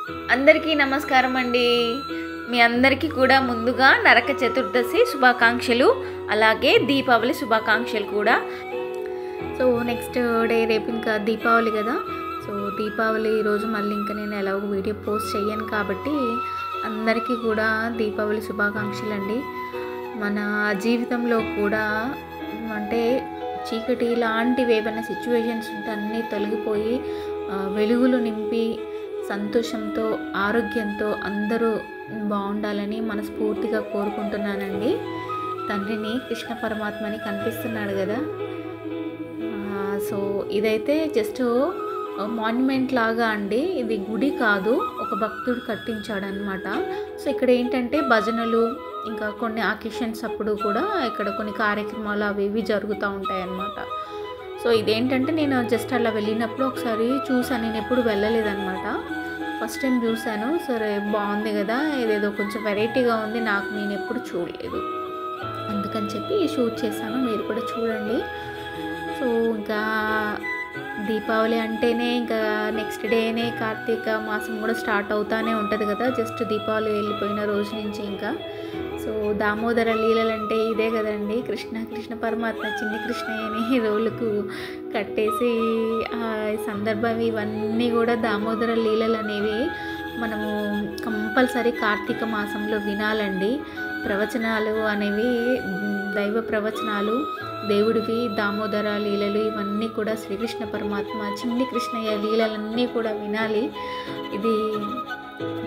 అందరికీ నమస్కారం అండి. మీ అందరికీ కూడా ముందుగా నరక చతుర్దశి శుభాకాంక్షలు, అలాగే దీపావళి శుభాకాంక్షలు కూడా. సో నెక్స్ట్ డే రేపు ఇంకా దీపావళి కదా. సో దీపావళి రోజు మళ్ళీ ఇంకా నేను ఎలాగో వీడియో పోస్ట్ చేయను కాబట్టి అందరికీ కూడా దీపావళి శుభాకాంక్షలు అండి. మన జీవితంలో కూడా అంటే చీకటి లాంటివి ఏమైనా సిచ్యువేషన్స్ ఉంటే అన్నీ తొలగిపోయి వెలుగులు నింపి సంతోషంతో ఆరోగ్యంతో అందరూ బాగుండాలని మనస్ఫూర్తిగా కోరుకుంటున్నానండి. తండ్రిని కృష్ణ పరమాత్మని కనిపిస్తున్నాడు కదా. సో ఇదైతే జస్ట్ మాన్యుమెంట్ లాగా అండి, ఇది గుడి కాదు, ఒక భక్తుడు కట్టించాడనమాట. సో ఇక్కడ ఏంటంటే భజనలు ఇంకా కొన్ని అకేషన్స్ అప్పుడు కూడా ఇక్కడ కొన్ని కార్యక్రమాలు అవి ఇవి జరుగుతూ ఉంటాయన్నమాట. సో ఇదేంటంటే నేను జస్ట్ అలా వెళ్ళినప్పుడు ఒకసారి చూసాను, నేను ఎప్పుడు వెళ్ళలేదన్నమాట, ఫస్ట్ టైం చూశాను. సరే బాగుంది కదా, ఇదేదో కొంచెం వెరైటీగా ఉంది, నేను ఎప్పుడు చూడలేదు, అందుకని చెప్పి షూట్ చేశాను, మీరు కూడా చూడండి. సో ఇంకా దీపావళి అంటేనే ఇంకా నెక్స్ట్ డేనే కార్తీక మాసం కూడా స్టార్ట్ అవుతానే ఉంటుంది కదా, జస్ట్ దీపావళి వెళ్ళిపోయిన రోజు నుంచి ఇంకా. సో దామోదర లీలలు అంటే ఇదే కదండి, కృష్ణ పరమాత్మ చిన్ని కృష్ణయ్యని రోలుకు కట్టేసి సందర్భం ఇవన్నీ కూడా దామోదర లీలలు అనేవి మనము కంపల్సరీ కార్తీక మాసంలో వినాలండి. ప్రవచనాలు అనేవి దైవ ప్రవచనాలు దేవుడివి, దామోదర లీలలు ఇవన్నీ కూడా శ్రీకృష్ణ పరమాత్మ చిన్ని కృష్ణయ్య లీలలన్నీ కూడా వినాలి. ఇది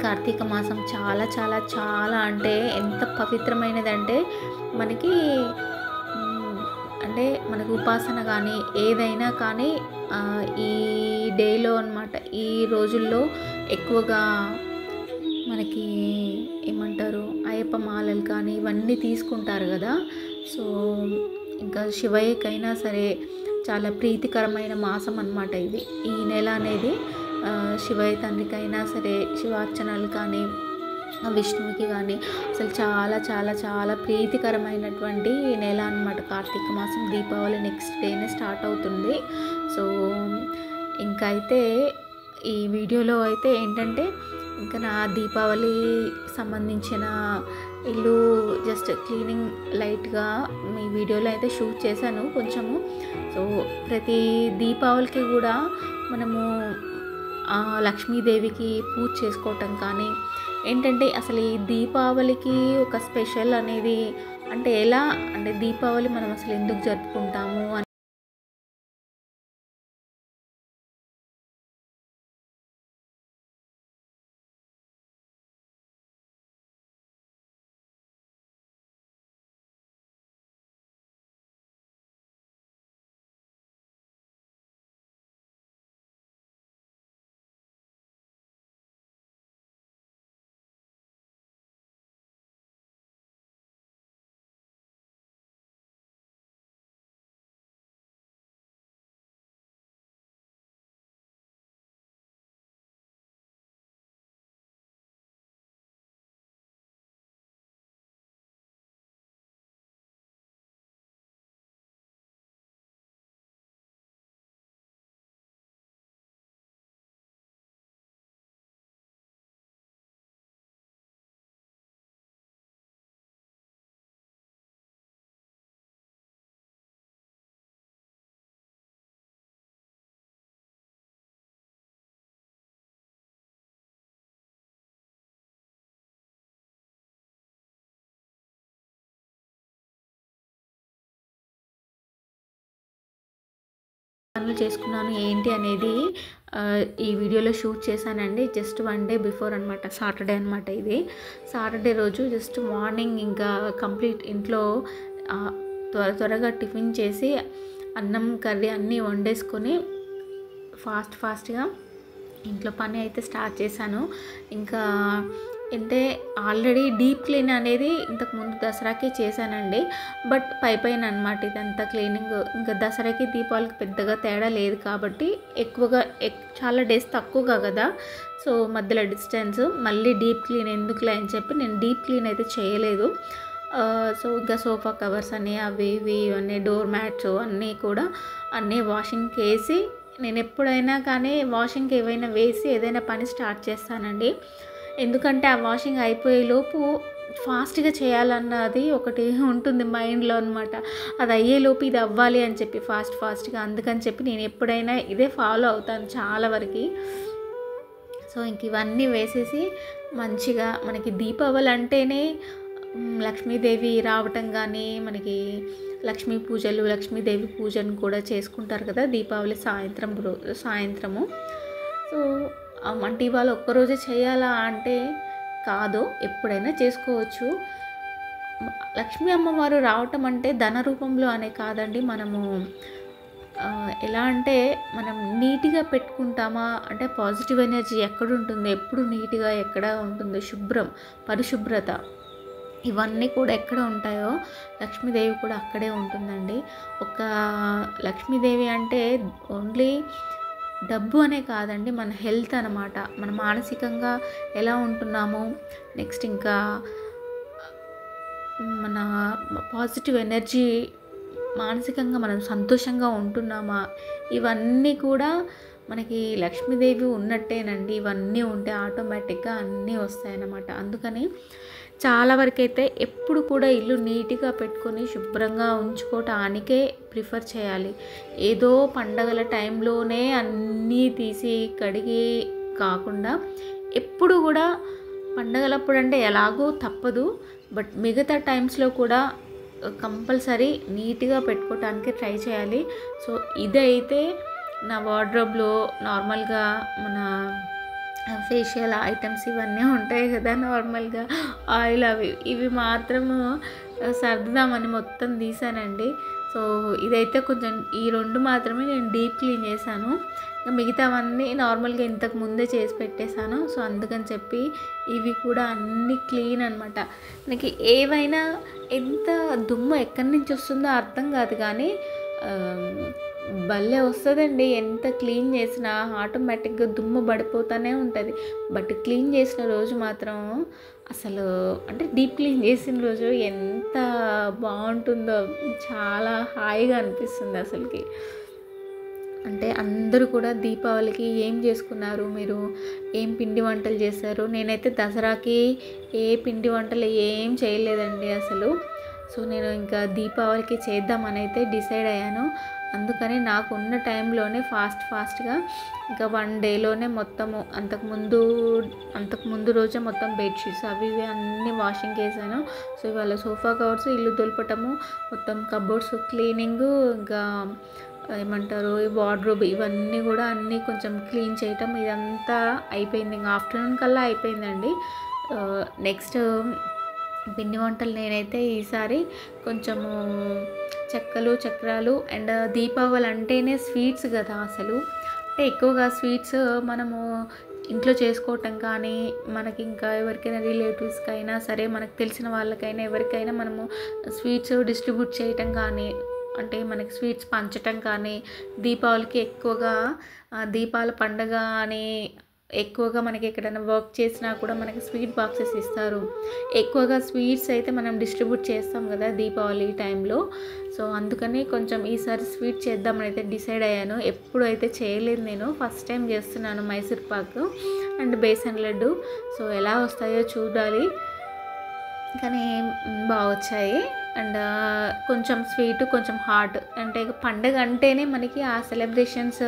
కార్తీక మాసం చాలా చాలా చాలా అంటే ఎంత పవిత్రమైనదంటే మనకి అంటే మనకు ఉపాసన కానీ ఏదైనా కానీ ఈ డేలో అన్నమాట, ఈ రోజుల్లో ఎక్కువగా మనకి ఏమంటారు అయ్యప్ప మాలలు కానీ ఇవన్నీ తీసుకుంటారు కదా. సో ఇంకా శివయ్యకైనా సరే చాలా ప్రీతికరమైన మాసం అన్నమాట ఇది. ఈ నెల అనేది శివయ్య తండ్రికైనా సరే శివార్చనలు కానీ విష్ణువుకి కానీ అసలు చాలా చాలా చాలా ప్రీతికరమైనటువంటి నెల అన్నమాట కార్తీక మాసం. దీపావళి నెక్స్ట్ డేనే స్టార్ట్ అవుతుంది. సో ఇంకా అయితే ఈ వీడియోలో అయితే ఏంటంటే ఇంకా నా దీపావళి సంబంధించిన ఇల్లు జస్ట్ క్లీనింగ్ లైట్గా మీ వీడియోలో అయితే షూట్ చేశాను కొంచెము. సో ప్రతి దీపావళికి కూడా మనము లక్ష్మీదేవికి పూజ చేసుకోవటం కానీ ఏంటంటే అసలు ఈ దీపావళికి ఒక స్పెషల్ అనేది అంటే ఎలా అంటే దీపావళి మనం అసలు ఎందుకు జరుపుకుంటాము అని పనులు చేసుకున్నాను ఏంటి అనేది ఈ వీడియోలో షూట్ చేశానండి. జస్ట్ 1 డే బిఫోర్ అనమాట, సాటర్డే అనమాట. ఇది సాటర్డే రోజు జస్ట్ మార్నింగ్ ఇంకా కంప్లీట్ ఇంట్లో త్వరగా టిఫిన్ చేసి అన్నం కర్రీ అన్నీ వండేసుకొని ఫాస్ట్గా ఇంట్లో పని అయితే స్టార్ట్ చేశాను. ఇంకా అంటే ఆల్రెడీ డీప్ క్లీన్ అనేది ఇంతకుముందు దసరాకే చేశానండి, బట్ పైన అనమాట ఇదంతా క్లీనింగ్. ఇంకా దసరాకి దీపావళికి పెద్దగా తేడా లేదు కాబట్టి ఎక్కువగా చాలా డేస్ తక్కువగా కదా, సో మధ్యలో డిస్టెన్స్ మళ్ళీ డీప్ క్లీన్ ఎందుకులే అని చెప్పి నేను డీప్ క్లీన్ అయితే చేయలేదు. సో ఇంకా సోఫా కవర్స్ అని అవి ఇవి అన్నీ డోర్ మ్యాట్స్ అన్నీ కూడా అన్నీ వాషింగ్కి వేసి నేను ఎప్పుడైనా కానీ వాషింగ్కి ఏవైనా వేసి ఏదైనా పని స్టార్ట్ చేస్తానండి. ఎందుకంటే ఆ వాషింగ్ అయిపోయేలోపు ఫాస్ట్గా చేయాలన్నది ఒకటి ఉంటుంది మైండ్లో అనమాట. అది అయ్యేలోపు ఇది అవ్వాలి అని చెప్పి ఫాస్ట్గా, అందుకని చెప్పి నేను ఎప్పుడైనా ఇదే ఫాలో అవుతాను చాలా వరకు. సో ఇంక ఇవన్నీ వేసేసి మంచిగా, మనకి దీపావళి అంటేనే లక్ష్మీదేవి రావటం కానీ, మనకి లక్ష్మీ పూజలు, లక్ష్మీదేవి పూజను కూడా చేసుకుంటారు కదా దీపావళి సాయంత్రము. సో అంటే ఇవాళ ఒక్కరోజే చేయాలా అంటే కాదు, ఎప్పుడైనా చేసుకోవచ్చు. లక్ష్మీ అమ్మవారు రావటం అంటే ధన రూపంలో అనే కాదండి. మనము ఎలా అంటే మనం నీట్గా పెట్టుకుంటామా అంటే పాజిటివ్ ఎనర్జీ ఎక్కడుంటుందో, ఎప్పుడు నీట్గా ఎక్కడ ఉంటుందో, పరిశుభ్రత ఇవన్నీ కూడా ఎక్కడ ఉంటాయో లక్ష్మీదేవి కూడా అక్కడే ఉంటుందండి. ఒక లక్ష్మీదేవి అంటే ఓన్లీ డబ్బు అనే కాదండి, మన హెల్త్ అనమాట. మన మానసికంగా ఎలా ఉంటున్నాము, నెక్స్ట్ ఇంకా మన పాజిటివ్ ఎనర్జీ, మానసికంగా మనం సంతోషంగా ఉంటున్నామా, ఇవన్నీ కూడా మనకి లక్ష్మీదేవి ఉన్నట్టేనండి. ఇవన్నీ ఉంటే ఆటోమేటిక్గా అన్నీ వస్తాయన్నమాట. అందుకని చాలా వరకైతే ఎప్పుడు కూడా ఇల్లు నీట్గా పెట్టుకొని శుభ్రంగా ఉంచుకోవటానికే ప్రిఫర్ చేయాలి. ఏదో పండగల టైంలోనే అన్నీ తీసి కడిగి కాకుండా, ఎప్పుడు కూడా పండగలప్పుడు అంటే ఎలాగో తప్పదు, బట్ మిగతా టైమ్స్లో కూడా కంపల్సరీ నీట్గా పెట్టుకోవటానికి ట్రై చేయాలి. సో ఇదైతే నా వార్డ్రోబ్లో నార్మల్గా మన ఫేషియల్ ఐటమ్స్ ఇవన్నీ ఉంటాయి కదా నార్మల్గా, ఆయిల్ ఇవి మాత్రము సర్దుదామని మొత్తం తీసానండి. సో ఇదైతే కొంచెం ఈ 2 మాత్రమే నేను డీప్ క్లీన్ చేశాను. మిగతావన్నీ నార్మల్గా ఇంతకు ముందే చేసి పెట్టేశాను. సో అందుకని చెప్పి ఇవి కూడా అన్నీ క్లీన్ అనమాట. మనకి ఏవైనా ఎంత దుమ్ము ఎక్కడి నుంచి వస్తుందో అర్థం కాదు, కానీ భలే వస్తుందండి. ఎంత క్లీన్ చేసినా ఆటోమేటిక్గా దుమ్ము పడిపోతూనే ఉంటుంది. బట్ క్లీన్ చేసిన రోజు మాత్రం అసలు, అంటే డీప్ క్లీన్ చేసిన రోజు ఎంత బాగుంటుందో, చాలా హాయిగా అనిపిస్తుంది అసలుకి. అంటే అందరూ కూడా దీపావళికి ఏం చేసుకున్నారు, మీరు ఏం పిండి వంటలు చేశారు? నేనైతే దసరాకి ఏ పిండి వంటలు ఏం చేయలేదండి అసలు. సో నేను ఇంకా దీపావళికి చేద్దామని అయితే డిసైడ్ అయ్యాను. అందుకని నాకు ఉన్న టైంలోనే ఫాస్ట్గా ఇంకా 1 డేలోనే మొత్తము, అంతకుముందు రోజే మొత్తం బెడ్షీట్స్ అవి ఇవి అన్నీ వాషింగ్ వేసాను. సో ఇవాళ సోఫా కవర్స్, ఇల్లు దులపటము, మొత్తం కబోర్డ్స్ క్లీనింగు, ఇంకా ఏమంటారు ఈ వార్డ్రోబ్ ఇవన్నీ కూడా అన్నీ కొంచెం క్లీన్ చేయటం, ఇదంతా అయిపోయింది. ఇంకా ఆఫ్టర్నూన్ కల్లా అయిపోయిందండి. నెక్స్ట్ పిండి వంటలు నేనైతే ఈసారి కొంచెము చెక్కలు, చక్రాలు, అండ్ దీపావళి అంటేనే స్వీట్స్ కదా అసలు. అంటే ఎక్కువగా స్వీట్స్ మనము ఇంట్లో చేసుకోవటం కానీ, మనకి ఇంకా ఎవరికైనా రిలేటివ్స్కి అయినా సరే, మనకు తెలిసిన వాళ్ళకైనా ఎవరికైనా మనము స్వీట్స్ డిస్ట్రిబ్యూట్ చేయటం కానీ, అంటే మనకి స్వీట్స్ పంచటం కానీ, దీపావళికి ఎక్కువగా దీపాల పండగ అని ఎక్కువగా మనకి ఎక్కడైనా వర్క్ చేసినా కూడా మనకి స్వీట్ బాక్సెస్ ఇస్తారు. ఎక్కువగా స్వీట్స్ అయితే మనం డిస్ట్రిబ్యూట్ చేస్తాం కదా దీపావళి టైంలో. సో అందుకని కొంచెం ఈసారి స్వీట్ చేద్దామని అయితే డిసైడ్ అయ్యాను. ఎప్పుడు అయితే చేయలేదు, నేను ఫస్ట్ టైం చేస్తున్నాను మైసూర్ పాక్ అండ్ బేసన్ లడ్డు. సో ఎలా వస్తాయో చూడాలి, కానీ బాగా వచ్చాయి. అండ్ కొంచెం స్వీట్, కొంచెం హాట్. అంటే పండగ అంటేనే మనకి ఆ సెలబ్రేషన్స్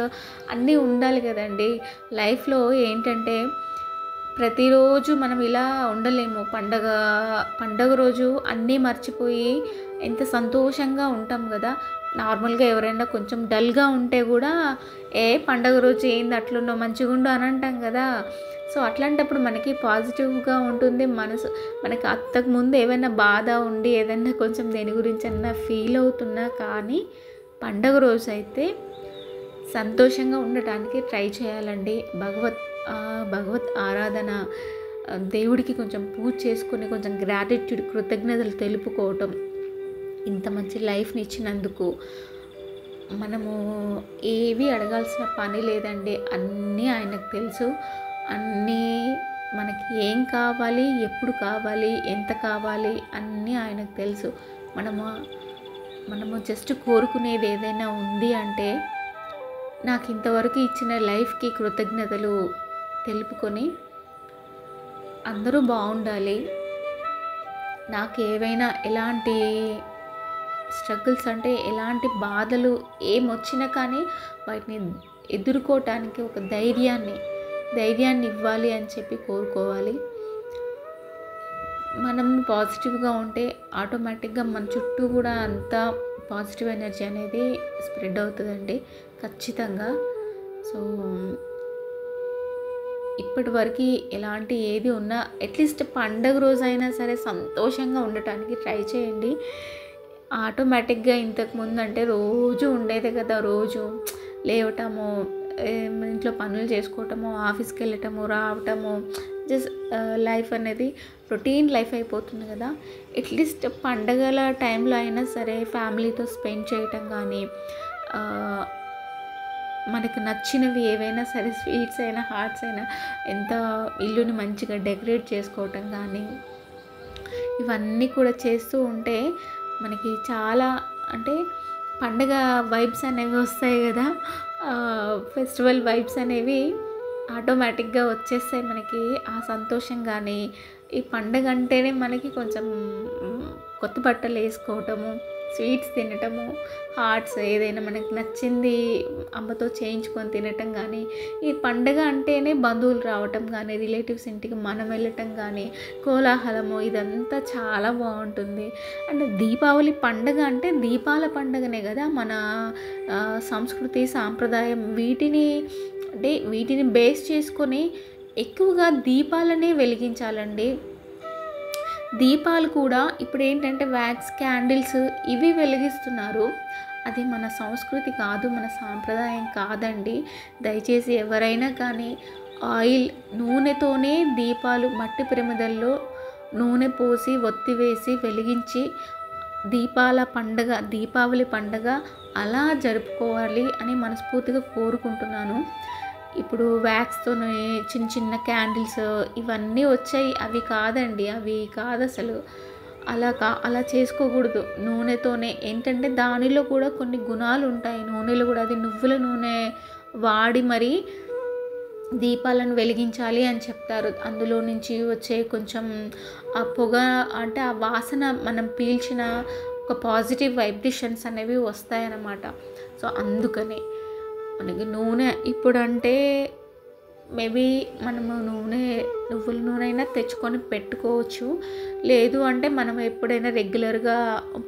అన్నీ ఉండాలి కదండి. లైఫ్లో ఏంటంటే ప్రతిరోజు మనం ఇలా ఉండలేము. పండగ రోజు అన్నీ మర్చిపోయి ఎంత సంతోషంగా ఉంటాం కదా. నార్మల్గా ఎవరైనా కొంచెం డల్గా ఉంటే కూడా పండగ రోజు ఏంది అట్లుండో మంచిగుండు అని అంటాం కదా. సో అట్లాంటప్పుడు మనకి పాజిటివ్గా ఉంటుంది మనసు. మనకి అంతకుముందు ఏమైనా బాధ ఉండి ఏదైనా కొంచెం దేని గురించి అన్నా ఫీల్ అవుతున్నా కానీ పండగ రోజు అయితే సంతోషంగా ఉండటానికి ట్రై చేయాలండి. భగవత్ ఆరాధన, దేవుడికి కొంచెం పూజ చేసుకొని కొంచెం గ్రాటిట్యూడ్, కృతజ్ఞతలు తెలుపుకోవటం, ఇంత మంచి లైఫ్ని ఇచ్చినందుకు. మనము ఏవి అడగాల్సిన పని లేదండి, అన్నీ ఆయనకు తెలుసు. అన్నీ మనకి ఏం కావాలి, ఎప్పుడు కావాలి, ఎంత కావాలి అన్నీ ఆయనకు తెలుసు. మనము జస్ట్ కోరుకునేది ఏదైనా ఉంది అంటే నాకు ఇంతవరకు ఇచ్చిన లైఫ్కి కృతజ్ఞతలు తెలుపుకొని అందరూ బాగుండాలి. నాకు ఏవైనా ఎలాంటి స్ట్రగుల్స్ అంటే ఎలాంటి బాధలు ఏమొచ్చినా కానీ వాటిని ఎదుర్కోవటానికి ఒక ధైర్యాన్ని ఇవ్వాలి అని చెప్పి కోరుకోవాలి. మనం పాజిటివ్గా ఉంటే ఆటోమేటిక్గా మన చుట్టూ కూడా అంతా పాజిటివ్ ఎనర్జీ అనేది స్ప్రెడ్ అవుతుందండి ఖచ్చితంగా. సో ఇప్పటి వరకు ఎలాంటి ఏది ఉన్నా అట్లీస్ట్ పండగ రోజైనా సరే సంతోషంగా ఉండటానికి ట్రై చేయండి. ఆటోమేటిక్గా ఇంతకుముందు అంటే రోజు ఉండేదే కదా, రోజు లేవటము, ఇంట్లో పనులు చేసుకోవటము, ఆఫీస్కి వెళ్ళటము, రావటము, జస్ట్ లైఫ్ అనేది రొటీన్ లైఫ్ అయిపోతుంది కదా. అట్లీస్ట్ పండగల టైంలో అయినా సరే ఫ్యామిలీతో స్పెండ్ చేయటం కానీ, మనకు నచ్చినవి ఏవైనా సరే స్వీట్స్ అయినా హాట్స్ అయినా ఎంత ఇల్లుని మంచిగా డెకరేట్ చేసుకోవటం కానీ ఇవన్నీ కూడా చేస్తూ ఉంటే మనకి చాలా అంటే పండగ వైబ్స్ అనేవి వస్తాయి కదా, ఫెస్టివల్ వైబ్స్ అనేవి ఆటోమేటిక్గా వచ్చేస్తాయి మనకి. ఆ సంతోషం కానీ ఈ పండగ అంటేనే మనకి కొంచెం కొత్త బట్టలు వేసుకోవటము, స్వీట్స్ తినటము, హాట్స్ ఏదైనా మనకి నచ్చింది అమ్మతో చేయించుకొని తినటం కానీ, ఈ పండగ అంటేనే బంధువులు రావటం కానీ, రిలేటివ్స్ ఇంటికి మనం వెళ్ళటం కానీ, కోలాహలము ఇదంతా చాలా బాగుంటుంది. అండ్ దీపావళి పండగ అంటే దీపాల పండగనే కదా, మన సంస్కృతి సాంప్రదాయం వీటిని బేస్ చేసుకొని ఎక్కువగా దీపాలనే వెలిగించాలండి. దీపాలు కూడా ఇప్పుడు ఏంటంటే వ్యాక్స్ క్యాండిల్స్ ఇవి వెలిగిస్తున్నారు. అది మన సంస్కృతి కాదు, మన సాంప్రదాయం కాదండి. దయచేసి ఎవరైనా కానీ ఆయిల్ నూనెతోనే దీపాలు మట్టి ప్రమిదల్లో నూనె పోసి ఒత్తి వేసి వెలిగించి దీపావళి పండగ అలా జరుపుకోవాలి అని మనస్ఫూర్తిగా కోరుకుంటున్నాను. ఇప్పుడు వ్యాక్స్తోనే చిన్న చిన్న క్యాండిల్స్ ఇవన్నీ వచ్చాయి, అవి కాదండి, అవి కాదు అసలు. అలా చేసుకోకూడదు. నూనెతోనే ఏంటంటే దానిలో కూడా కొన్ని గుణాలు ఉంటాయి. నూనెలో కూడా అది నువ్వుల నూనె వాడి మరి దీపాలను వెలిగించాలి అని చెప్తారు. అందులో నుంచి వచ్చే కొంచెం ఆ పొగ అంటే ఆ వాసన మనం పీల్చిన ఒక పాజిటివ్ వైబ్రేషన్స్ అనేవి వస్తాయన్నమాట. సో అందుకనే మనకి నూనె ఇప్పుడంటే మేబీ మనము నువ్వుల నూనె అయినా తెచ్చుకొని పెట్టుకోవచ్చు. లేదు అంటే మనం ఎప్పుడైనా రెగ్యులర్గా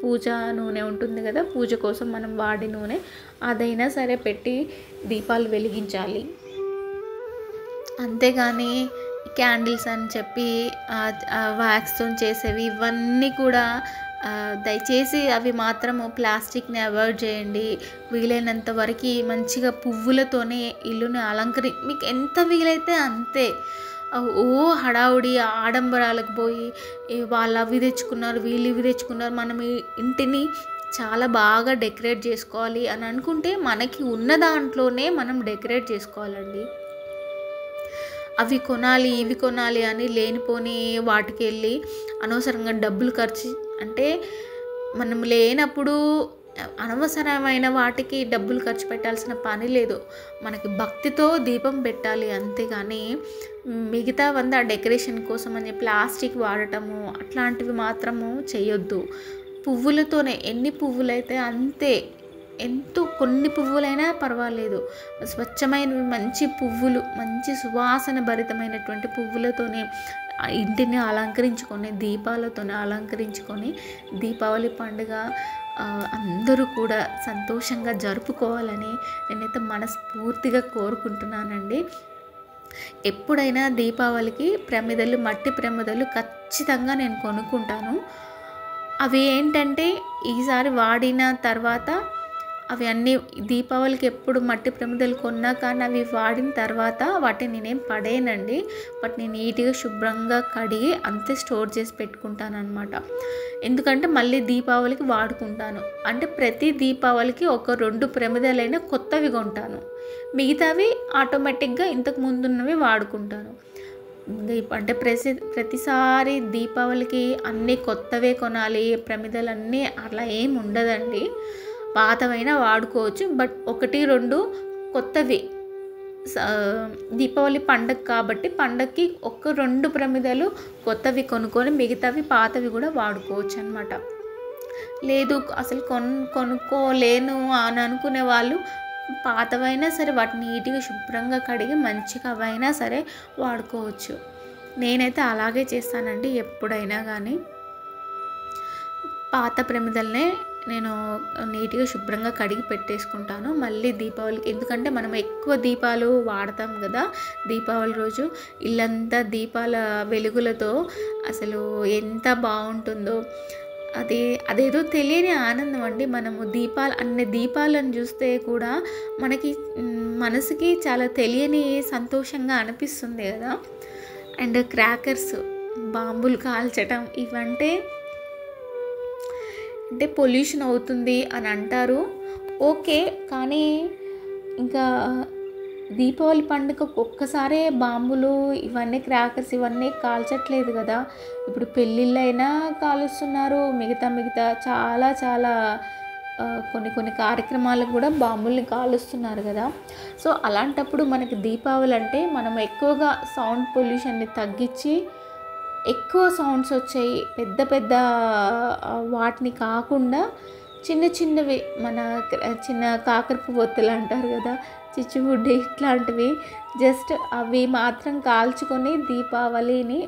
పూజ నూనె ఉంటుంది కదా, పూజ కోసం మనం వాడే నూనె అదైనా సరే పెట్టి దీపాలు వెలిగించాలి. అంతేగాని క్యాండిల్స్ అని చెప్పి వ్యాక్స్తో చేసేవి ఇవన్నీ కూడా దయచేసి అవి మాత్రము ప్లాస్టిక్ని అవాయిడ్ చేయండి. వీలైనంత వరకు మంచిగా పువ్వులతోనే ఇల్లుని మీకు ఎంత వీలైతే అంతే. హడావుడి ఆడంబరాలకు పోయి వాళ్ళు అవి తెచ్చుకున్నారు, వీళ్ళు ఇవి తెచ్చుకున్నారు, మనం ఇంటిని చాలా బాగా డెకరేట్ చేసుకోవాలి అని అనుకుంటే మనకి ఉన్న దాంట్లోనే మనం డెకరేట్ చేసుకోవాలండి. అవి కొనాలి ఇవి కొనాలి అని లేనిపోని వాటికి వెళ్ళి అనవసరంగా డబ్బులు ఖర్చు అంటే మనం లేనప్పుడు అనవసరమైన వాటికి డబ్బులు ఖర్చు పెట్టాల్సిన పని లేదు. మనకి భక్తితో దీపం పెట్టాలి అంతేగాని మిగతావంతా డెకరేషన్ కోసం అని ప్లాస్టిక్ వాడటము అట్లాంటివి మాత్రము చేయొద్దు. పువ్వులతోనే ఎన్ని పువ్వులైతే అంతే, కొన్ని పువ్వులైనా పర్వాలేదు, స్వచ్ఛమైనవి మంచి పువ్వులు, మంచి సువాసన భరితమైనటువంటి పువ్వులతోనే ఇంటిని అలంకరించుకొని దీపాలతోనే అలంకరించుకొని దీపావళి పండుగ అందరూ కూడా సంతోషంగా జరుపుకోవాలని నేనైతే మనస్ఫూర్తిగా కోరుకుంటున్నానండి. ఎప్పుడైనా దీపావళికి మట్టి ప్రమిదలు ఖచ్చితంగా నేను కొనుక్కుంటాను. అవి ఏంటంటే ఈసారి వాడిన తర్వాత అవి అన్నీ దీపావళికి ఎప్పుడు మట్టి ప్రమిదలు కొన్నా కానీ అవి వాడిన తర్వాత వాటిని నేనేం పడేయనండి. వాటిని నీట్గా శుభ్రంగా కడిగి అంతే స్టోర్ చేసి పెట్టుకుంటాను అనమాట. ఎందుకంటే మళ్ళీ దీపావళికి వాడుకుంటాను. అంటే ప్రతి దీపావళికి ఒక 2 ప్రమిదలైనా కొత్తవి కొంటాను, మిగతావి ఆటోమేటిక్గా ఇంతకు ముందున్నవి వాడుకుంటాను. అంటే ప్రతిసారి దీపావళికి అన్నీ కొత్తవే కొనాలి, ప్రమిదలన్నీ అలా ఏమి ఉండదండి. పాతవైనా వాడుకోవచ్చు, బట్ 1-2 కొత్తవి దీపావళి పండగ కాబట్టి పండగకి 1-2 ప్రమిదలు కొత్తవి కొనుక్కొని మిగతావి పాతవి కూడా వాడుకోవచ్చు అనమాట. లేదు అసలు కొనుక్కోలేను అని అనుకునే వాళ్ళు పాతవైనా సరే వాటిని నీట్గా శుభ్రంగా కడిగి మంచిగా అవైనా సరే వాడుకోవచ్చు. నేనైతే అలాగే చేస్తానండి. ఎప్పుడైనా కానీ పాత ప్రమిదలనే నేను నీట్గా శుభ్రంగా కడిగి పెట్టేసుకుంటాను మళ్ళీ దీపావళికి. ఎందుకంటే మనం ఎక్కువ దీపాలు వాడతాం కదా దీపావళి రోజు. ఇల్లంతా దీపాల వెలుగులతో అసలు ఎంత బాగుంటుందో, అదేదో తెలియని ఆనందం అండి. మనము అన్ని దీపాలను చూస్తే కూడా మనకి మనసుకి చాలా తెలియని సంతోషంగా అనిపిస్తుంది కదా. అండ్ క్రాకర్స్, బాంబులు కాల్చటం ఇవంటే పొల్యూషన్ అవుతుంది అని అంటారు. ఓకే, కానీ ఇంకా దీపావళి పండుగకు ఒక్కసారే బాంబులు ఇవన్నీ క్రాకర్స్ ఇవన్నీ కాల్చట్లేదు కదా. ఇప్పుడు పెళ్ళిళ్ళైనా కాలుస్తున్నారు, మిగతా చాలా చాలా కొన్ని కార్యక్రమాలకు కూడా బాంబుల్ని కాలుస్తున్నారు కదా. సో అలాంటప్పుడు మనకి దీపావళి అంటే మనం ఎక్కువగా సౌండ్ పొల్యూషన్ని తగ్గించి ఎక్కువ సౌండ్స్ వచ్చాయి పెద్ద వాటిని కాకుండా చిన్నవి మన చిన్న కాకరపు బొత్తులు అంటారు కదా, చిచ్చుబుడ్డి ఇట్లాంటివి జస్ట్ అవి మాత్రం కాల్చుకొని దీపావళిని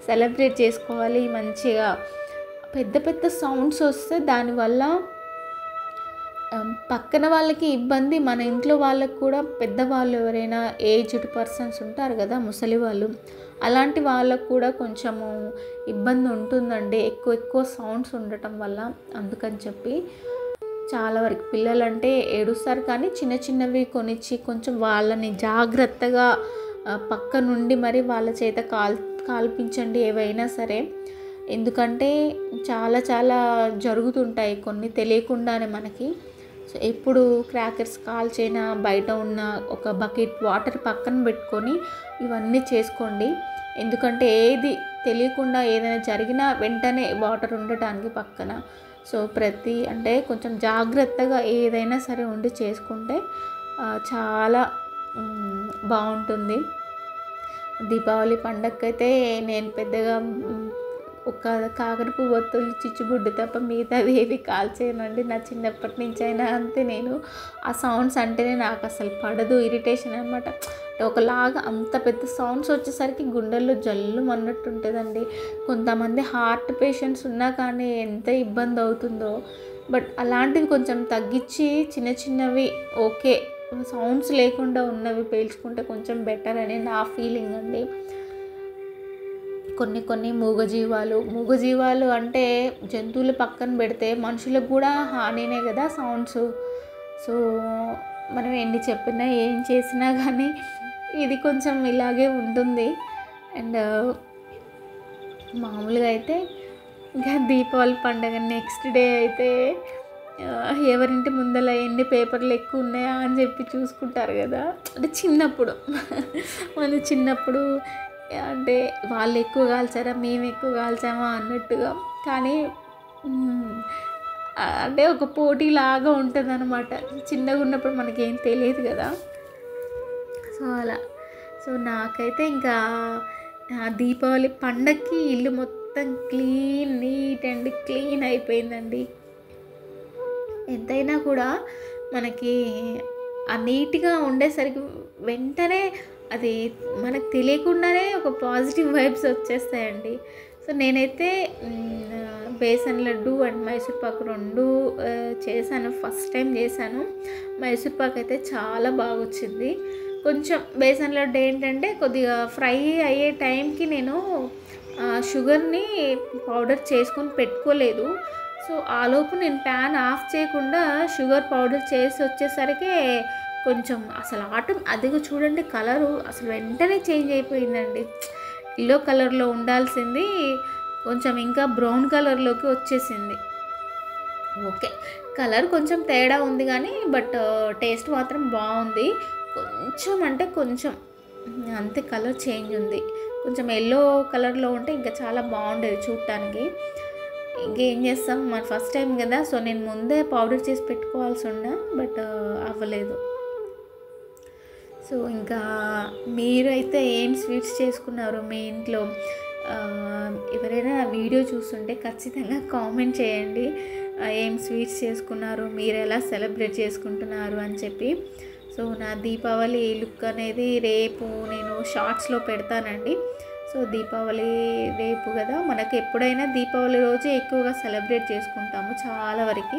సెలబ్రేట్ చేసుకోవాలి మంచిగా. పెద్ద సౌండ్స్ వస్తే దానివల్ల పక్కన వాళ్ళకి ఇబ్బంది, మన ఇంట్లో వాళ్ళకి కూడా పెద్దవాళ్ళు ఎవరైనా ఏజ్డ్ పర్సన్స్ ఉంటారు కదా ముసలి వాళ్ళు, అలాంటి వాళ్ళకు కూడా కొంచెము ఇబ్బంది ఉంటుందండి ఎక్కువ సౌండ్స్ ఉండటం వల్ల. అందుకని చెప్పి చాలా వరకు పిల్లలంటే ఏడుస్తారు, కానీ చిన్నవి కొనిచ్చి కొంచెం వాళ్ళని జాగ్రత్తగా పక్క నుండి మరి వాళ్ళ చేత కాల్పించండి ఏవైనా సరే. ఎందుకంటే చాలా జరుగుతుంటాయి కొన్ని తెలియకుండానే మనకి. సో ఎప్పుడు క్రాకర్స్ కాల్చైనా బయట ఉన్న ఒక బకెట్ వాటర్ పక్కన పెట్టుకొని ఇవన్నీ చేసుకోండి. ఎందుకంటే ఏది తెలియకుండా ఏదైనా జరిగినా వెంటనే వాటర్ ఉండటానికి పక్కన. సో అంటే కొంచెం జాగ్రత్తగా ఏదైనా సరే ఉండి చేసుకుంటే చాలా బాగుంటుంది. దీపావళి పండగకైతే నేను పెద్దగా ఒక కాకరపు ఒత్తులు చిచ్చుబుడ్డి తప్ప మిగతావి ఏవి కాల్చేయనండి. నా చిన్నప్పటి నుంచి అయినా అంతే. నేను ఆ సౌండ్స్ అంటేనే నాకు అసలు పడదు, ఇరిటేషన్ అనమాట. ఒకలాగా అంత పెద్ద సౌండ్స్ వచ్చేసరికి గుండెల్లో జల్లు అన్నట్టు ఉంటుందండి. కొంతమంది హార్ట్ పేషెంట్స్ ఉన్నా కానీ ఎంత ఇబ్బంది అవుతుందో. బట్ అలాంటివి కొంచెం తగ్గించి చిన్నవి ఓకే సౌండ్స్ లేకుండా ఉన్నవి పేల్చుకుంటే కొంచెం బెటర్ అని నా ఫీలింగ్ అండి. కొన్ని మూగజీవాలు అంటే జంతువులు పక్కన పెడితే మనుషులకు కూడా హానినే కదా సౌండ్స్. సో మనం ఎన్ని చెప్పినా ఏం చేసినా కానీ ఇది కొంచెం ఇలాగే ఉంటుంది. అండ్ మామూలుగా అయితే ఇంకా దీపావళి పండుగ నెక్స్ట్ డే అయితే ఎవరింటి ముందర ఎన్ని పేపర్లు ఎక్కువ ఉన్నాయా అని చెప్పి చూసుకుంటారు కదా. అంటే చిన్నప్పుడు అంటే వాళ్ళు ఎక్కువ కాల్చారా మేము ఎక్కువ కాల్చామా అన్నట్టుగా. కానీ అంటే ఒక పోటీలాగా ఉంటుంది అనమాట. చిన్నగా ఉన్నప్పుడు మనకేం తెలియదు కదా. సో అలా నాకైతే ఇంకా దీపావళి పండగకి ఇల్లు మొత్తం నీట్ అండ్ క్లీన్ అయిపోయిందండి. ఎంతైనా కూడా మనకి ఆ నీట్గా ఉండేసరికి వెంటనే అది మనకు తెలియకుండానే ఒక పాజిటివ్ వైబ్స్ వచ్చేస్తాయండి. సో నేనైతే బేసన్ లడ్డు అండ్ మైసూర్పాకు 2 చేశాను. ఫస్ట్ టైం చేశాను. మైసూర్పాకు అయితే చాలా బాగా వచ్చింది. కొంచెం బేసన్ లడ్డు ఏంటంటే కొద్దిగా ఫ్రై అయ్యే టైంకి నేను షుగర్ని పౌడర్ చేసుకొని పెట్టుకోలేదు. సో ఆలోపు నేను ప్యాన్ ఆఫ్ చేయకుండా షుగర్ పౌడర్ చేసి వచ్చేసరికి కొంచెం అసలు అదిగో చూడండి కలరు అసలు వెంటనే చేంజ్ అయిపోయిందండి. ఎల్లో కలర్లో ఉండాల్సింది కొంచెం ఇంకా బ్రౌన్ కలర్లోకి వచ్చేసింది. ఓకే కలర్ కొంచెం తేడా ఉంది కానీ బట్ టేస్ట్ మాత్రం బాగుంది. కొంచెం అంతే కలర్ చేంజ్ ఉంది. కొంచెం ఎల్లో కలర్లో ఉంటే ఇంకా చాలా బాగుండేది చూడటానికి. ఇంకేం చేస్తాం మరి ఫస్ట్ టైం కదా. సో నేను ముందే పౌడర్ చేసి పెట్టుకోవాల్సి ఉండే బట్ అవ్వలేదు. సో ఇంకా మీరైతే ఏం స్వీట్స్ చేసుకున్నారు మీ ఇంట్లో? ఎవరైనా నా వీడియో చూస్తుంటే ఖచ్చితంగా కామెంట్ చేయండి. ఏం స్వీట్స్ చేసుకున్నారు, మీరు ఎలా సెలబ్రేట్ చేసుకుంటున్నారు అని చెప్పి. సో నా దీపావళి లుక్ అనేది రేపు నేను షార్ట్స్లో పెడతానండి. సో దీపావళి రేపు కదా, మనకు ఎప్పుడైనా దీపావళి రోజు ఎక్కువగా సెలబ్రేట్ చేసుకుంటాము చాలా వరకు.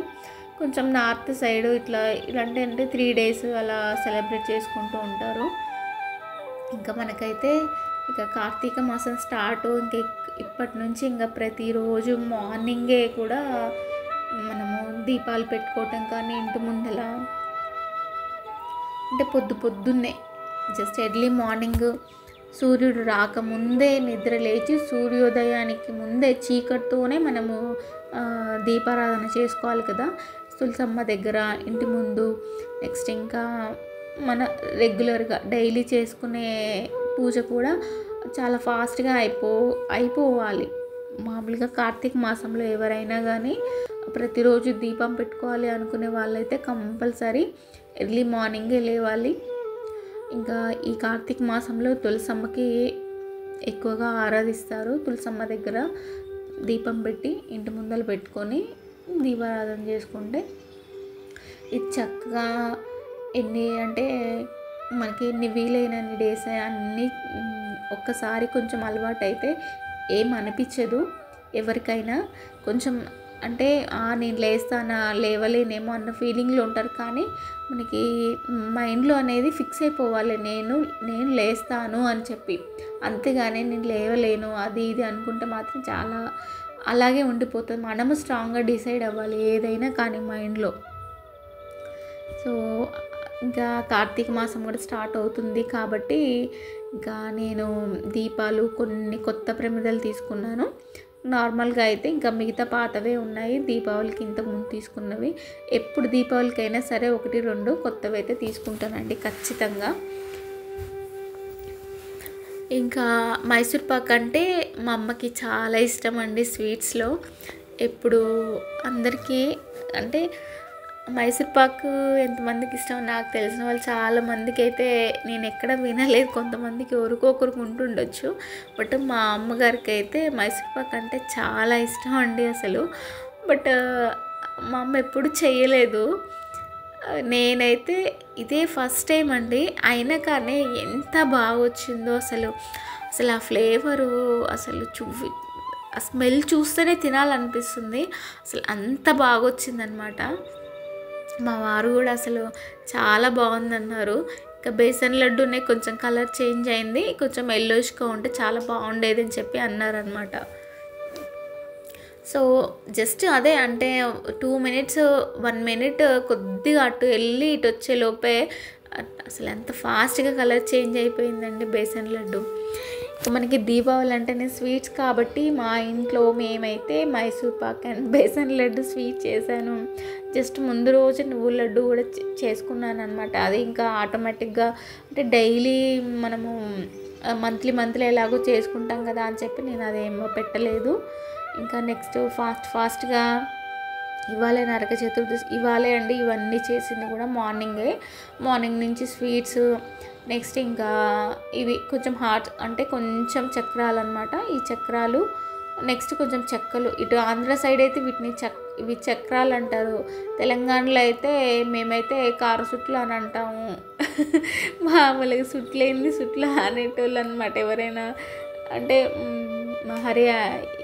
కొంచెం నార్త్ సైడ్ ఇట్లా ఇలాంటి అంటే 3 days అలా సెలబ్రేట్ చేసుకుంటూ ఉంటారు. ఇంకా మనకైతే ఇక కార్తీక మాసం స్టార్ట్. ఇంక ఇప్పటి నుంచి ఇంకా ప్రతిరోజు మార్నింగే కూడా మనము దీపాలు పెట్టుకోవటం కానీ ఇంటి ముందల, అంటే పొద్దున్నే జస్ట్ ఎర్లీ మార్నింగ్ సూర్యుడు రాకముందే నిద్ర లేచి సూర్యోదయానికి ముందే చీకటితోనే మనము దీపారాధన చేసుకోవాలి కదా తులసమ్మ దగ్గర, ఇంటి ముందు. నెక్స్ట్ ఇంకా మన రెగ్యులర్గా డైలీ చేసుకునే పూజ కూడా చాలా ఫాస్ట్గా అయిపోవాలి. మామూలుగా కార్తీక మాసంలో ఎవరైనా కానీ ప్రతిరోజు దీపం పెట్టుకోవాలి అనుకునే వాళ్ళైతే కంపల్సరీ ఎర్లీ మార్నింగే లేవాలి. ఇంకా ఈ కార్తీక మాసంలో తులసమ్మకి ఎక్కువగా ఆరాధిస్తారు. తులసమ్మ దగ్గర దీపం పెట్టి ఇంటి ముందర పెట్టుకొని దీపారాధన చేసుకుంటే ఇది చక్కగా అంటే మనకి ఎన్ని వీలైనన్ని డేస్ అన్నీ ఒక్కసారి కొంచెం అలవాటు అయితే ఏం అనిపించదు ఎవరికైనా. కొంచెం అంటే నేను లేస్తానా లేవలేనేమో అన్న ఫీలింగ్లో ఉంటారు, కానీ మనకి మైండ్లో అనేది ఫిక్స్ అయిపోవాలి నేను లేస్తాను అని చెప్పి. అంతేగాని నేను లేవలేను అది ఇది అనుకుంటే మాత్రం చాలా అలాగే ఉండిపోతుంది. మనము స్ట్రాంగ్గా డిసైడ్ అవ్వాలి ఏదైనా కానీ మైండ్లో. సో ఇంకా కార్తీక మాసం కూడా స్టార్ట్ అవుతుంది కాబట్టి ఇంకా నేను దీపాలు కొన్ని కొత్త ప్రమిదలు తీసుకున్నాను. నార్మల్గా అయితే ఇంకా మిగతా పాతవే ఉన్నాయి దీపావళికి ఇంతకుముందు తీసుకున్నవి. ఎప్పుడు దీపావళికైనా సరే 1-2 కొత్తవి అయితే తీసుకుంటానండి ఖచ్చితంగా. ఇంకా మైసూర్ పాక్ అంటే మా అమ్మకి చాలా ఇష్టం అండి స్వీట్స్లో. ఎప్పుడు అందరికీ అంటే మైసూర్ పాక్ ఎంతమందికి ఇష్టం నాకు తెలిసిన వాళ్ళు చాలామందికి అయితే నేను ఎక్కడ వినలేదు, కొంతమందికి ఎవరికొకరికి ఉంటుండొచ్చు. బట్ మా అమ్మగారికి అయితే మైసూర్ పాక్ అంటే చాలా ఇష్టం అండి అసలు. బట్ మా అమ్మ ఎప్పుడు చేయలేదు. నేనైతే ఇదే ఫస్ట్ టైం అండి. అయినా కానీ ఎంత బాగా వచ్చిందో అసలు ఆ ఫ్లేవరు అసలు ఆ స్మెల్ చూస్తేనే తినాలనిపిస్తుంది. అసలు అంత బాగా వచ్చిందనమాట. మా వారు కూడా అసలు చాలా బాగుందన్నారు. ఇంకా బేసన్ లడ్డూనే కొంచెం కలర్ చేంజ్ అయింది, కొంచెం ఎల్లోష్గా ఉంటే చాలా బాగుండేది అని చెప్పి అన్నారనమాట. సో జస్ట్ అదే అంటే 2 minutes 1 minute కొద్దిగా అటు వెళ్ళి ఇటు వచ్చే లోపే అసలు ఎంత ఫాస్ట్గా కలర్ చేంజ్ అయిపోయిందండి బేసన్ లడ్డు. ఇంకా మనకి దీపావళి అంటేనే స్వీట్స్ కాబట్టి మా ఇంట్లో మేమైతే మైసూర్ పాక్ అండ్ బేసన్ లడ్డు స్వీట్ చేశాను. జస్ట్ ముందు రోజు నువ్వుల లడ్డు కూడా చేసుకున్నాను అనమాట. అది ఇంకా ఆటోమేటిక్గా అంటే డైలీ మనము మంత్లీ ఎలాగో చేసుకుంటాం కదా అని చెప్పి నేను అదేమో పెట్టలేదు. ఇంకా నెక్స్ట్ ఫాస్ట్గా ఇవాళే నరక చతుర్దశి, ఇవాళే అండి ఇవన్నీ చేసింది కూడా మార్నింగ్ నుంచి స్వీట్స్. నెక్స్ట్ ఇంకా ఇవి కొంచెం హాట్ అంటే కొంచెం చక్రాలు అనమాట. ఈ చక్రాలు నెక్స్ట్ కొంచెం చెక్కలు. ఇటు ఆంధ్ర సైడ్ అయితే ఇవి చక్రాలు అంటారు, తెలంగాణలో అయితే మేమైతే కార సుట్లు అని అంటాము. మామూలుగా సుట్లు అనేటోళ్ళు అనమాట ఎవరైనా. అంటే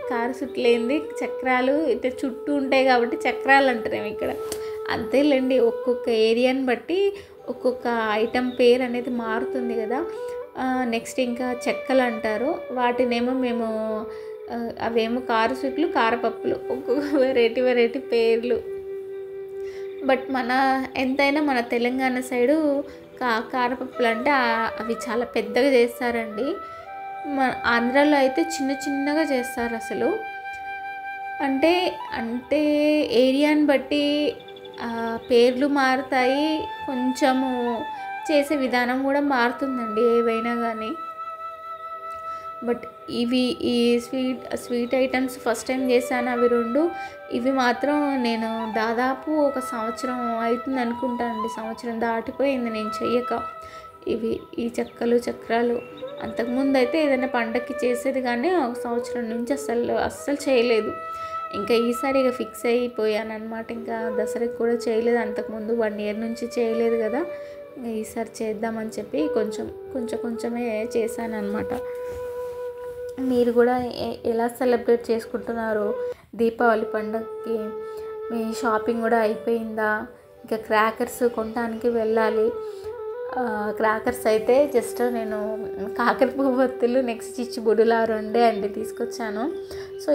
కారు సుట్లేంది చక్రాలు ఇట్లా చుట్టూ ఉంటాయి కాబట్టి చక్రాలు అంటారేమో ఇక్కడ. అంతేలేండి, ఒక్కొక్క ఏరియాని బట్టి ఒక్కొక్క ఐటెం పేరు అనేది మారుతుంది కదా. నెక్స్ట్ ఇంకా చెక్కలు అంటారు వాటినేమో మేము, అవేమో కారు సుట్లు కారపప్పులు, ఒక్కొక్క వెరైటీ పేర్లు. బట్ ఎంతైనా మన తెలంగాణ సైడు కారపప్పులు అంటే అవి చాలా పెద్దగా చేస్తారండి. ఆంధ్రాలో అయితే చిన్నగా చేస్తారు అసలు. అంటే ఏరియాని బట్టి పేర్లు మారుతాయి, కొంచెము చేసే విధానం కూడా మారుతుందండి ఏవైనా కానీ. బట్ ఈ స్వీట్ ఐటమ్స్ ఫస్ట్ టైం చేశాను అవి 2. ఇవి మాత్రం నేను దాదాపు 1 సంవత్సరం అవుతుంది అనుకుంటానండి, సంవత్సరం దాటిపోయింది నేను చెయ్యక. ఇవి ఈ చెక్కలు చక్రాలు. అంతకుముందు అయితే ఏదైనా పండగకి చేసేది కానీ ఒక సంవత్సరం నుంచి అస్సలు చేయలేదు. ఇంకా ఈసారి ఇక ఫిక్స్ అయిపోయాను అనమాట. ఇంకా దసరాకి కూడా చేయలేదు, అంతకుముందు 1 year నుంచి చేయలేదు కదా, ఇంకా ఈసారి చేద్దామని చెప్పి కొంచెమే చేశాను అనమాట. మీరు కూడా ఎలా సెలబ్రేట్ చేసుకుంటున్నారు దీపావళి పండుగకి? మీ షాపింగ్ కూడా అయిపోయిందా? ఇంకా క్రాకర్స్ కొనడానికి వెళ్ళాలి. క్రాకర్స్ అయితే జస్ట్ నేను కాకర పువ్వొత్తులు నెక్స్ట్ చిచ్చుబుడులు 2 అండి తీసుకొచ్చాను. సో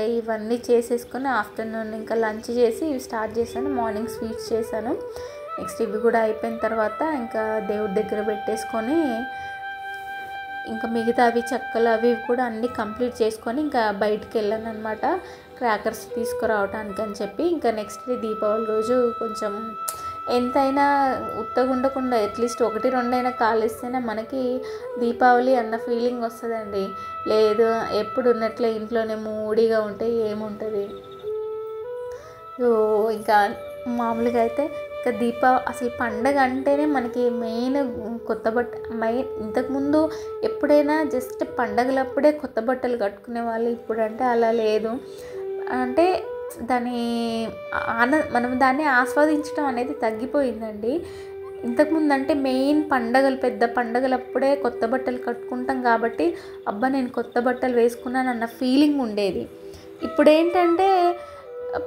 ఇవన్నీ చేసేసుకొని ఆఫ్టర్నూన్ ఇంకా లంచ్ చేసి ఇవి స్టార్ట్ చేశాను. మార్నింగ్ స్వీట్స్ చేశాను. నెక్స్ట్ ఇవి కూడా అయిపోయిన తర్వాత ఇంకా దేవుడి దగ్గర పెట్టేసుకొని ఇంకా మిగతా అవి చెక్కలు అవి కూడా అన్నీ కంప్లీట్ చేసుకొని ఇంకా బయటికి వెళ్ళాను అనమాట క్రాకర్స్ తీసుకురావడానికి అని చెప్పి. ఇంకా నెక్స్ట్ డే దీపావళి రోజు కొంచెం ఎంతైనా ఉత్తగా ఉండకుండా అట్లీస్ట్ 1-2 అయినా కాలేస్తేనే మనకి దీపావళి అన్న ఫీలింగ్ వస్తుందండి. లేదు ఎప్పుడు ఉన్నట్లే ఇంట్లోనే మూడీగా ఉంటే ఏముంటుంది. సో ఇంకా మామూలుగా అయితే ఇంకా అసలు పండగ అంటేనే మనకి మెయిన్ కొత్త ఇంతకుముందు ఎప్పుడైనా జస్ట్ పండగలప్పుడే కొత్త బట్టలు కట్టుకునే వాళ్ళు. ఇప్పుడంటే అలా లేదు. అంటే మనం దాన్ని ఆస్వాదించడం అనేది తగ్గిపోయిందండి. ఇంతకుముందు అంటే మెయిన్ పెద్ద పండగలప్పుడే కొత్త బట్టలు కట్టుకుంటాం కాబట్టి అబ్బా నేను కొత్త బట్టలు వేసుకున్నాను అన్న ఫీలింగ్ ఉండేది. ఇప్పుడు ఏంటంటే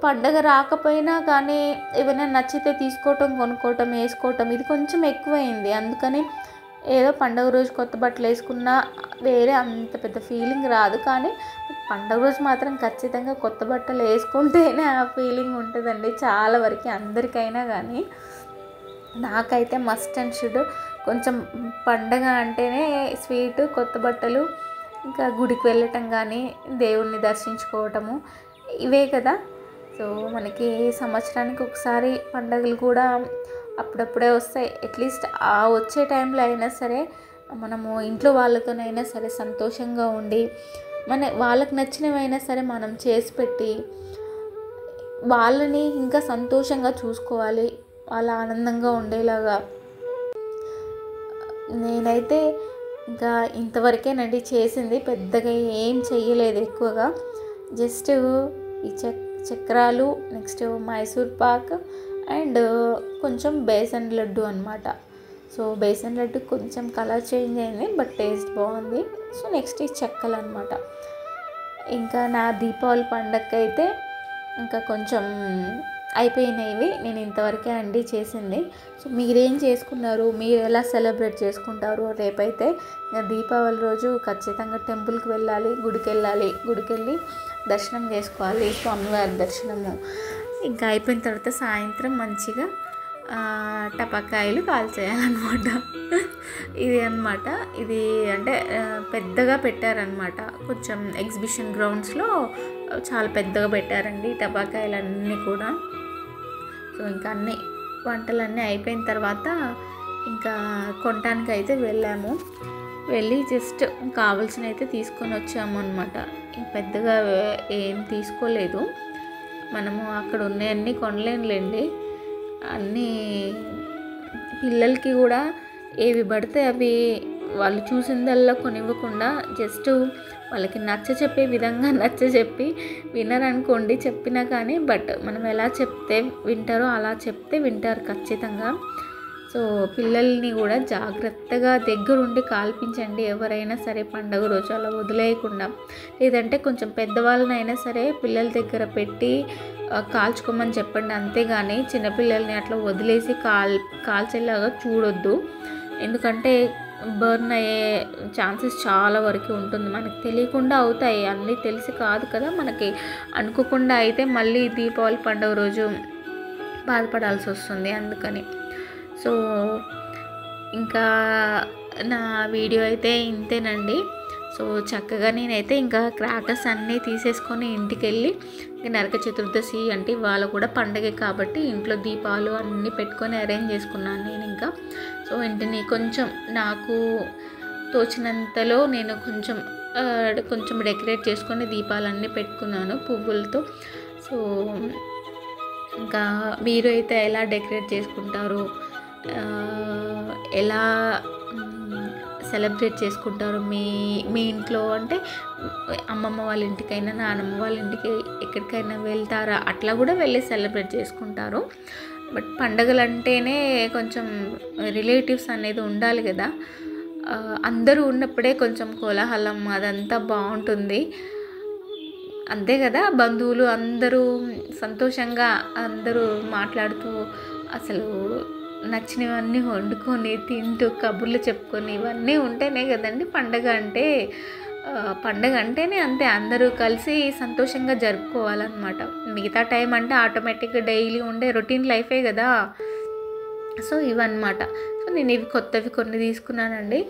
పండగ రాకపోయినా కానీ ఏమైనా నచ్చితే తీసుకోవటం, కొనుక్కోవటం, వేసుకోవటం ఇది కొంచెం ఎక్కువైంది. అందుకని ఏదో పండగ రోజు కొత్త బట్టలు వేసుకున్నా వేరే అంత పెద్ద ఫీలింగ్ రాదు. కానీ పండగ రోజు మాత్రం ఖచ్చితంగా కొత్త బట్టలు వేసుకుంటేనే ఆ ఫీలింగ్ ఉంటుందండి చాలా వరకు, అందరికైనా కానీ. నాకైతే మస్ట్ అండ్ షుడ్ కొంచెం పండగ అంటేనే స్వీట్, కొత్త బట్టలు, ఇంకా గుడికి వెళ్ళటం కానీ దేవుణ్ణి దర్శించుకోవటము ఇవే కదా. సో మనకి సంవత్సరానికి ఒకసారి పండగలు కూడా అప్పుడప్పుడే వస్తాయి. అట్లీస్ట్ ఆ వచ్చే టైంలో అయినా సరే మనము ఇంట్లో వాళ్ళతోనైనా సరే సంతోషంగా ఉండి వాళ్ళకి నచ్చినవైనా సరే మనం చేసి పెట్టి వాళ్ళని ఇంకా సంతోషంగా చూసుకోవాలి, వాళ్ళ ఆనందంగా ఉండేలాగా. నేనైతే ఇంకా ఇంతవరకేనండి చేసింది, పెద్దగా ఏం చెయ్యలేదు ఎక్కువగా. జస్ట్ ఈ చక్రాలు, నెక్స్ట్ మైసూర్ పాక్ అండ్ కొంచెం బేసన్ లడ్డు అనమాట. సో బేసన్ లడ్డు కొంచెం కలర్ చేంజ్ అయింది, బట్ టేస్ట్ బాగుంది. సో నెక్స్ట్ ఈ చెక్కలు అనమాట. ఇంకా నా దీపావళి పండగకి అయితే ఇంకా కొంచెం అయిపోయినవి. నేను ఇంతవరకే అండి చేసింది. సో మీరేం చేసుకున్నారు, మీరు ఎలా సెలబ్రేట్ చేసుకుంటారు? రేపైతే దీపావళి రోజు ఖచ్చితంగా టెంపుల్కి వెళ్ళాలి, గుడికి వెళ్ళి దర్శనం చేసుకోవాలి, స్వామివారి దర్శనము. ఇంకా అయిపోయిన తర్వాత సాయంత్రం మంచిగా టపాకాయలు కాల్చేయాలన్నమాట. ఇది అన్నమాట. ఇది అంటే పెద్దగా పెట్టారనమాట, కొంచెం ఎగ్జిబిషన్ గ్రౌండ్స్లో చాలా పెద్దగా పెట్టారండి టపాకాయలన్నీ కూడా. సో ఇంకా అన్నీ వంటలన్నీ అయిపోయిన తర్వాత ఇంకా కొనడానికి అయితే వెళ్ళి జస్ట్ కావాల్సినవి అయితే తీసుకొని వచ్చాము అనమాట. పెద్దగా ఏం తీసుకోలేదు, మనము అక్కడ ఉన్నాయన్నీ కొనలేనులేండి. అన్నీ పిల్లలకి కూడా ఏవి పడితే అవి వాళ్ళు చూసిందల్లా కొనివ్వకుండా జస్ట్ వాళ్ళకి చెప్పే విధంగా చెప్పి వినరనుకోండి, చెప్పినా కానీ బట్ మనం ఎలా చెప్తే వింటారో అలా చెప్తే వింటారు ఖచ్చితంగా. సో పిల్లల్ని కూడా జాగ్రత్తగా దగ్గరుండి కాల్పించండి ఎవరైనా సరే పండగ రోజు, అలా వదిలేయకుండా. లేదంటే కొంచెం పెద్దవాళ్ళనైనా సరే పిల్లల దగ్గర పెట్టి కాల్చుకోమని చెప్పండి, అంతేగాని చిన్నపిల్లల్ని అట్లా వదిలేసి కాల్చేలాగా చూడొద్దు. ఎందుకంటే బర్న్ అయ్యే ఛాన్సెస్ చాలా వరకు ఉంటుంది. మనకు తెలియకుండా అవుతాయి, అన్నీ తెలిసి కాదు కదా, మనకి అనుకోకుండా అయితే మళ్ళీ దీపావళి పండుగ రోజు బాధపడాల్సి వస్తుంది. అందుకని సో ఇంకా నా వీడియో అయితే ఇంతేనండి. సో చక్కగా నేనైతే ఇంకా క్రాకర్స్ అన్నీ తీసేసుకొని ఇంటికి వెళ్ళి నరక చతుర్దశి అంటే ఇవాళ కూడా పండగే కాబట్టి ఇంట్లో దీపాలు అన్నీ పెట్టుకొని అరేంజ్ చేసుకున్నాను నేను ఇంకా. సో ఇంటిని కొంచెం నాకు తోచినంతలో నేను కొంచెం డెకరేట్ చేసుకొని దీపాలన్నీ పెట్టుకున్నాను పువ్వులతో. సో ఇంకా మీరు అయితే ఎలా డెకరేట్ చేసుకుంటారు, ఎలా సెలబ్రేట్ చేసుకుంటారు మీ మీ ఇంట్లో అంటే అమ్మమ్మ వాళ్ళ ఇంటికైనా నానమ్మ వాళ్ళ ఇంటికి ఎక్కడికైనా వెళ్తారా అట్లా కూడా వెళ్ళి సెలబ్రేట్ చేసుకుంటారు. బట్ పండగలు అంటేనే కొంచెం రిలేటివ్స్ అనేది ఉండాలి కదా, అందరూ ఉన్నప్పుడే కొంచెం కోలాహలం అదంతా బాగుంటుంది అంతే కదా. బంధువులు అందరూ సంతోషంగా అందరూ మాట్లాడుతూ అసలు నచ్చినవన్నీ వండుకొని తింటూ కబుర్లు చెప్పుకొని ఇవన్నీ ఉంటేనే కదండి పండగ అంటే. పండగ అంటేనే అంతే, అందరూ కలిసి సంతోషంగా జరుపుకోవాలన్నమాట. మిగతా టైం అంటే ఆటోమేటిక్గా డైలీ ఉండే రొటీన్ లైఫే కదా. సో ఇవన్నమాట. సో నేను ఇవి కొత్తవి కొన్ని తీసుకున్నానండి.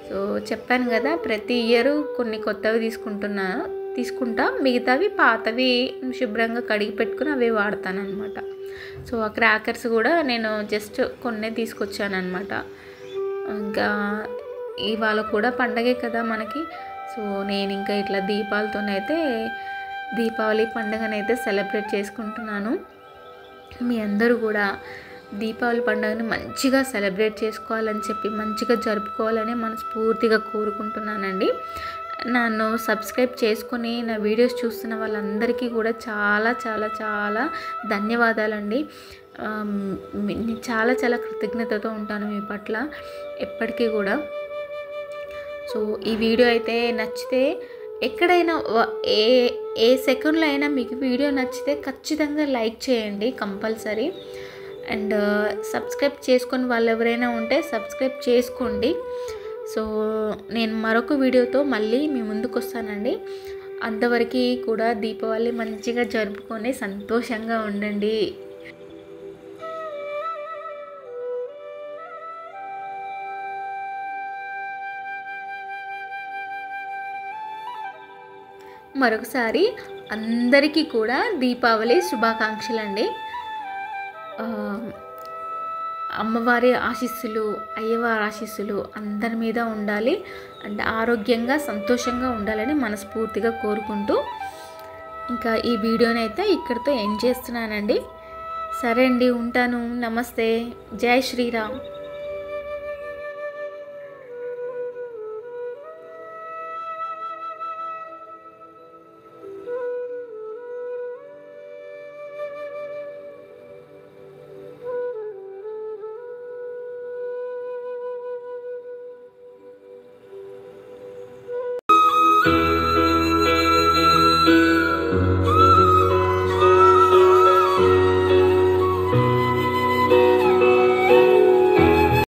సో చెప్పాను కదా ప్రతి ఇయర్ కొన్ని కొత్తవి తీసుకుంటా, మిగతావి పాతవి శుభ్రంగా కడిగి పెట్టుకుని అవి వాడతాను అనమాట. సో ఆ క్రాకర్స్ కూడా నేను జస్ట్ కొన్నే తీసుకొచ్చాను అనమాట. ఇంకా ఇవాళ కూడా పండగే కదా మనకి. సో నేను ఇంకా ఇట్లా దీపాలతోనైతే దీపావళి పండుగనైతే సెలబ్రేట్ చేసుకుంటున్నాను. మీ అందరూ కూడా దీపావళి పండుగని మంచిగా సెలబ్రేట్ చేసుకోవాలని చెప్పి మంచిగా జరుపుకోవాలని మనస్ఫూర్తిగా కోరుకుంటున్నానండి. నన్ను సబ్స్క్రైబ్ చేసుకొని నా వీడియోస్ చూస్తున్న వాళ్ళందరికీ కూడా చాలా చాలా చాలా ధన్యవాదాలండి. చాలా చాలా కృతజ్ఞతతో ఉంటాను మీ పట్ల ఎప్పటికీ కూడా. సో ఈ వీడియో అయితే నచ్చితే ఎక్కడైనా ఏ సెకండ్లో అయినా మీకు వీడియో నచ్చితే ఖచ్చితంగా లైక్ చేయండి కంపల్సరీ. అండ్ సబ్స్క్రైబ్ చేసుకొని వాళ్ళు ఎవరైనా ఉంటే సబ్స్క్రైబ్ చేసుకోండి. సో నేను మరొక వీడియోతో మళ్ళీ మీ ముందుకు వస్తానండి. అంతవరకు కూడా దీపావళి మంచిగా జరుపుకొని సంతోషంగా ఉండండి. మరొకసారి అందరికీ కూడా దీపావళి శుభాకాంక్షలు అండి. అమ్మవారి ఆశీస్సులు, అయ్యవారి ఆశీస్సులు అందరి మీద ఉండాలి అండ్ ఆరోగ్యంగా సంతోషంగా ఉండాలని మనస్ఫూర్తిగా కోరుకుంటూ ఇంకా ఈ వీడియోని అయితే ఇక్కడితో ఎండ్ చేస్తున్నానండి. సరే అండి, ఉంటాను. నమస్తే. జై శ్రీరామ్.